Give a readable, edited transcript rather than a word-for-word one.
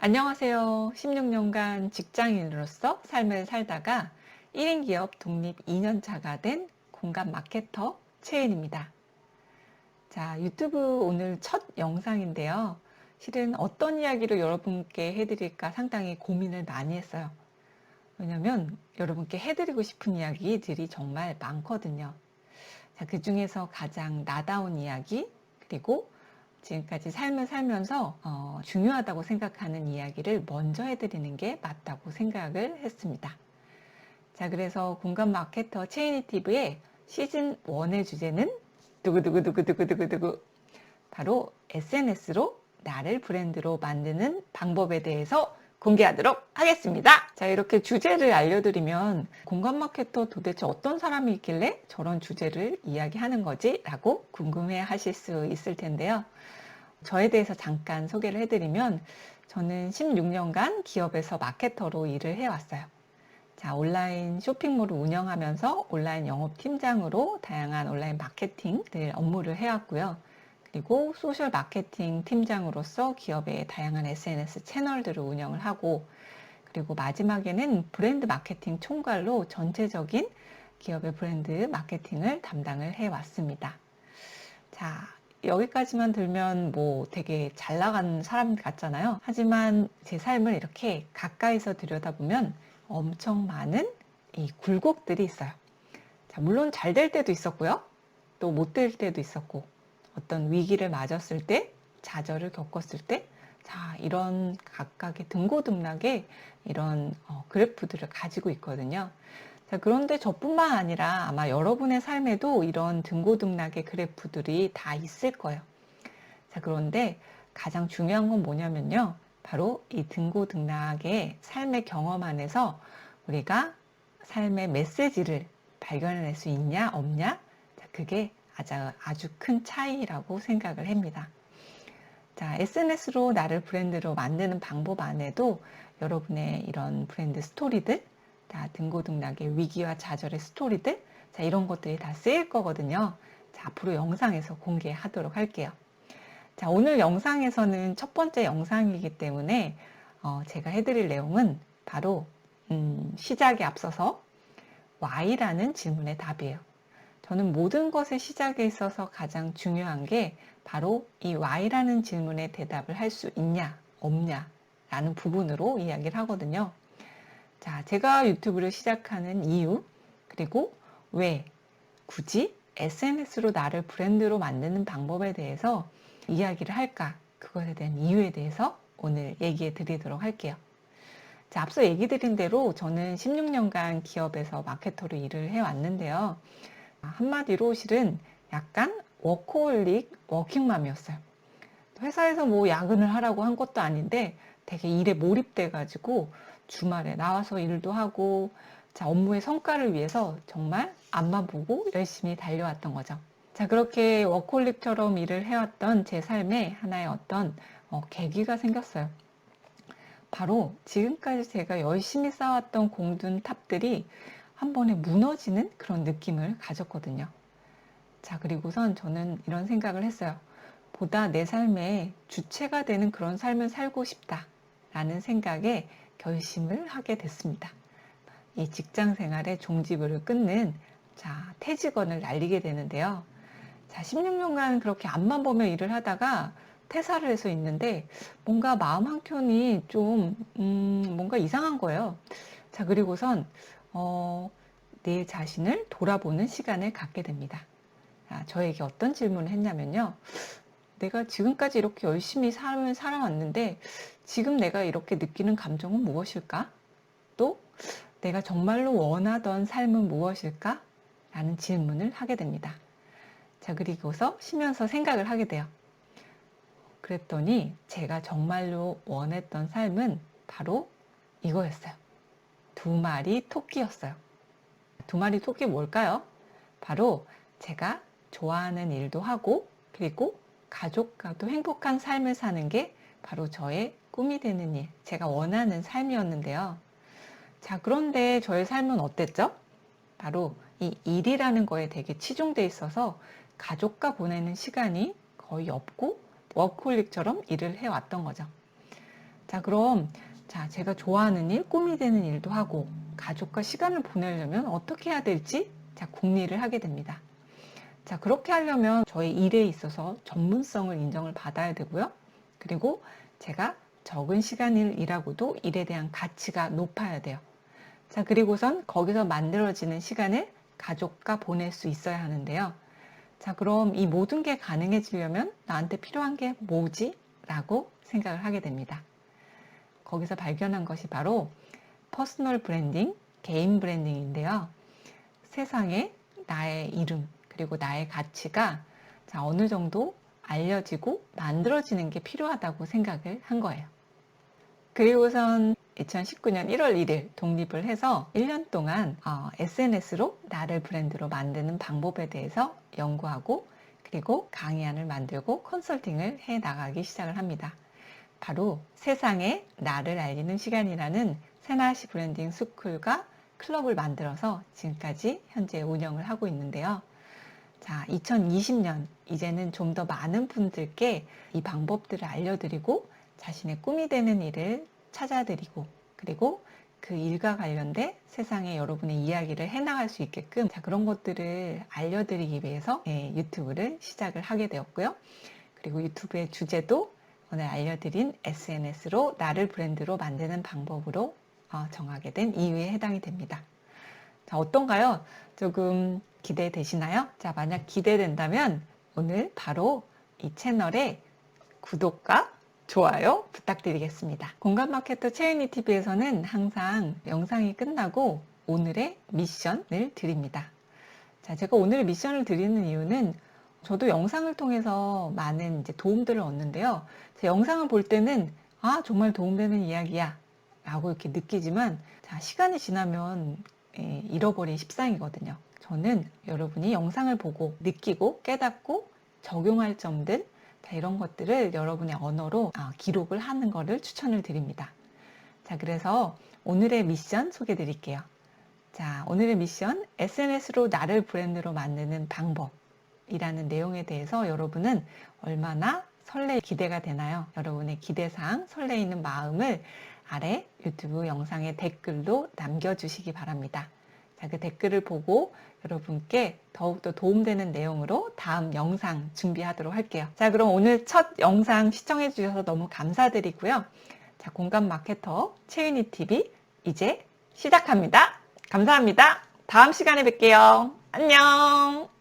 안녕하세요. 16년간 직장인으로서 삶을 살다가 1인 기업 독립 2년차가 된 공감 마케터 최은입니다. 자, 유튜브 오늘 첫 영상인데요. 실은 어떤 이야기를 여러분께 해드릴까 상당히 고민을 많이 했어요. 왜냐면 여러분께 해드리고 싶은 이야기들이 정말 많거든요. 자, 그 중에서 가장 나다운 이야기, 그리고 지금까지 삶을 살면서 중요하다고 생각하는 이야기를 먼저 해드리는 게 맞다고 생각을 했습니다. 자, 그래서 공감 마케터 체인이티브의 시즌 1의 주제는 두구두구두구두구두구두구 바로 SNS로 나를 브랜드로 만드는 방법에 대해서 공개하도록 하겠습니다. 자, 이렇게 주제를 알려드리면 공감 마케터 도대체 어떤 사람이 있길래 저런 주제를 이야기하는 거지? 라고 궁금해 하실 수 있을 텐데요. 저에 대해서 잠깐 소개를 해드리면 저는 16년간 기업에서 마케터로 일을 해왔어요. 자, 온라인 쇼핑몰을 운영하면서 온라인 영업팀장으로 다양한 온라인 마케팅들 업무를 해왔고요. 그리고 소셜 마케팅 팀장으로서 기업의 다양한 SNS 채널들을 운영을 하고, 그리고 마지막에는 브랜드 마케팅 총괄로 전체적인 기업의 브랜드 마케팅을 담당을 해왔습니다. 자, 여기까지만 들면 뭐 되게 잘 나간 사람 같잖아요. 하지만 제 삶을 이렇게 가까이서 들여다보면 엄청 많은 이 굴곡들이 있어요. 자, 물론 잘 될 때도 있었고요. 또 못 될 때도 있었고, 어떤 위기를 맞았을 때, 좌절을 겪었을 때, 자, 이런 각각의 등고등락의 이런 그래프들을 가지고 있거든요. 자, 그런데 저뿐만 아니라 아마 여러분의 삶에도 이런 등고등락의 그래프들이 다 있을 거예요. 자, 그런데 가장 중요한 건 뭐냐면요. 바로 이 등고등락의 삶의 경험 안에서 우리가 삶의 메시지를 발견해낼 수 있냐, 없냐? 자, 그게 아주 큰 차이라고 생각을 합니다. 자, SNS로 나를 브랜드로 만드는 방법 안에도 여러분의 이런 브랜드 스토리들, 다 등고등락의 위기와 좌절의 스토리들, 자, 이런 것들이 다 쓰일 거거든요. 자, 앞으로 영상에서 공개하도록 할게요. 자, 오늘 영상에서는 첫 번째 영상이기 때문에 제가 해드릴 내용은 바로 시작에 앞서서 Why라는 질문의 답이에요. 저는 모든 것의 시작에 있어서 가장 중요한 게 바로 이 Why라는 질문에 대답을 할 수 있냐, 없냐 라는 부분으로 이야기를 하거든요. 자, 제가 유튜브를 시작하는 이유, 그리고 왜 굳이 SNS로 나를 브랜드로 만드는 방법에 대해서 이야기를 할까, 그것에 대한 이유에 대해서 오늘 얘기해 드리도록 할게요. 자, 앞서 얘기 드린 대로 저는 16년간 기업에서 마케터로 일을 해왔는데요. 한마디로 실은 약간 워커홀릭 워킹맘이었어요. 회사에서 뭐 야근을 하라고 한 것도 아닌데 되게 일에 몰입돼 가지고 주말에 나와서 일도 하고, 자, 업무의 성과를 위해서 정말 앞만 보고 열심히 달려왔던 거죠. 자, 그렇게 워커홀릭처럼 일을 해왔던 제 삶에 하나의 어떤 계기가 생겼어요. 바로 지금까지 제가 열심히 쌓았던 공든 탑들이 한 번에 무너지는 그런 느낌을 가졌거든요. 자, 그리고선 저는 이런 생각을 했어요. 보다 내 삶의 주체가 되는 그런 삶을 살고 싶다 라는 생각에 결심을 하게 됐습니다. 이 직장 생활의 종지부를 끊는, 자, 퇴직원을 날리게 되는데요. 자, 16년간 그렇게 앞만 보며 일을 하다가 퇴사를 해서 있는데 뭔가 마음 한켠이 좀 뭔가 이상한 거예요. 자, 그리고선 내 자신을 돌아보는 시간을 갖게 됩니다. 자, 저에게 어떤 질문을 했냐면요. 내가 지금까지 이렇게 열심히 삶을 살아왔는데 지금 내가 이렇게 느끼는 감정은 무엇일까? 또 내가 정말로 원하던 삶은 무엇일까? 라는 질문을 하게 됩니다. 자, 그리고서 쉬면서 생각을 하게 돼요. 그랬더니 제가 정말로 원했던 삶은 바로 이거였어요. 2마리 토끼였어요. 2마리 토끼 뭘까요? 바로 제가 좋아하는 일도 하고, 그리고 가족과도 행복한 삶을 사는 게 바로 저의 꿈이 되는 일, 제가 원하는 삶이었는데요. 자, 그런데 저의 삶은 어땠죠? 바로 이 일이라는 거에 되게 치중돼 있어서 가족과 보내는 시간이 거의 없고 워크홀릭처럼 일을 해왔던 거죠. 자, 그럼 제가 좋아하는 일, 꿈이 되는 일도 하고 가족과 시간을 보내려면 어떻게 해야 될지 궁리를 하게 됩니다. 자, 그렇게 하려면 저의 일에 있어서 전문성을 인정을 받아야 되고요. 그리고 제가 적은 시간을 일하고도 일에 대한 가치가 높아야 돼요. 자, 그리고선 거기서 만들어지는 시간을 가족과 보낼 수 있어야 하는데요. 자, 그럼 이 모든 게 가능해지려면 나한테 필요한 게 뭐지? 라고 생각을 하게 됩니다. 거기서 발견한 것이 바로 퍼스널 브랜딩, 개인 브랜딩인데요. 세상에 나의 이름, 그리고 나의 가치가 어느 정도 알려지고 만들어지는 게 필요하다고 생각을 한 거예요. 그리고선 2019년 1월 1일 독립을 해서 1년 동안 SNS로 나를 브랜드로 만드는 방법에 대해서 연구하고 그리고 강의안을 만들고 컨설팅을 해 나가기 시작을 합니다. 바로 세상에 나를 알리는 시간이라는 세나시 브랜딩 스쿨과 클럽을 만들어서 지금까지 현재 운영을 하고 있는데요. 자, 2020년 이제는 좀 더 많은 분들께 이 방법들을 알려드리고 자신의 꿈이 되는 일을 찾아드리고 그리고 그 일과 관련된 세상에 여러분의 이야기를 해나갈 수 있게끔 그런 것들을 알려드리기 위해서 유튜브를 시작을 하게 되었고요. 그리고 유튜브의 주제도 오늘 알려드린 SNS로 나를 브랜드로 만드는 방법으로 정하게 된 이유에 해당이 됩니다. 자, 어떤가요? 조금 기대되시나요? 자, 만약 기대된다면 오늘 바로 이 채널에 구독과 좋아요 부탁드리겠습니다. 공감 마케터 최은희 TV에서는 항상 영상이 끝나고 오늘의 미션을 드립니다. 자, 제가 오늘의 미션을 드리는 이유는 저도 영상을 통해서 많은 이제 도움들을 얻는데요. 제 영상을 볼 때는 정말 도움되는 이야기야 라고 이렇게 느끼지만 시간이 지나면 잃어버린 십상이거든요. 저는 여러분이 영상을 보고 느끼고 깨닫고 적용할 점들 이런 것들을 여러분의 언어로 기록을 하는 것을 추천을 드립니다. 자, 그래서 오늘의 미션 소개해 드릴게요. 자, 오늘의 미션 SNS로 나를 브랜드로 만드는 방법이라는 내용에 대해서 여러분은 얼마나 기대가 되나요? 여러분의 기대사항, 설레이는 마음을 아래 유튜브 영상의 댓글로 남겨주시기 바랍니다. 자, 그 댓글을 보고 여러분께 더욱더 도움되는 내용으로 다음 영상 준비하도록 할게요. 자, 그럼 오늘 첫 영상 시청해 주셔서 너무 감사드리고요. 자, 공감 마케터 최은희 TV 이제 시작합니다. 감사합니다. 다음 시간에 뵐게요. 안녕.